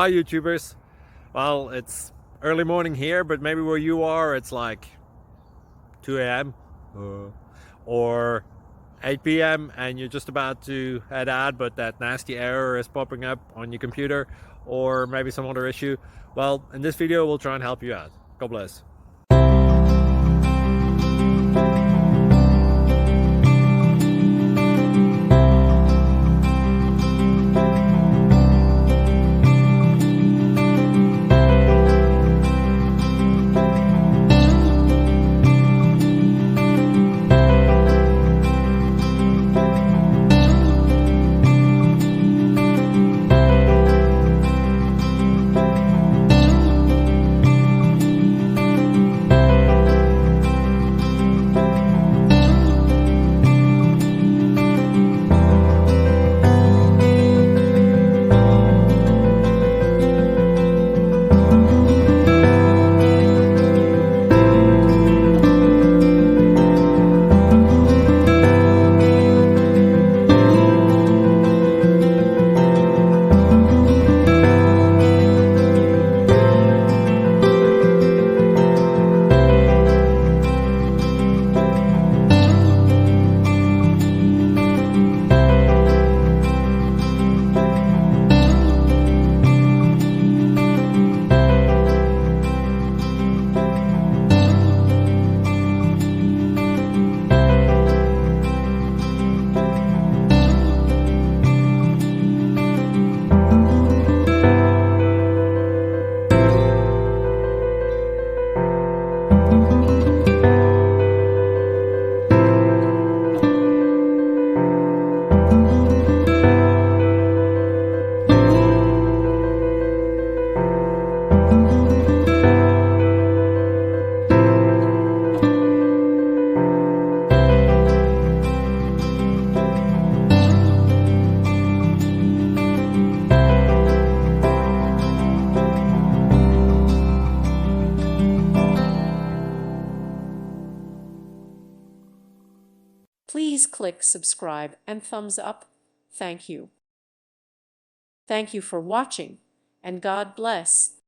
Hi YouTubers. Well, it's early morning here, but maybe where you are it's like 2 a.m. or 8 p.m. and you're just about to head out, but that nasty error is popping up on your computer, or maybe some other issue. Well, in this video we'll try and help you out. God bless. Please click subscribe and thumbs up. Thank you. Thank you for watching, and God bless.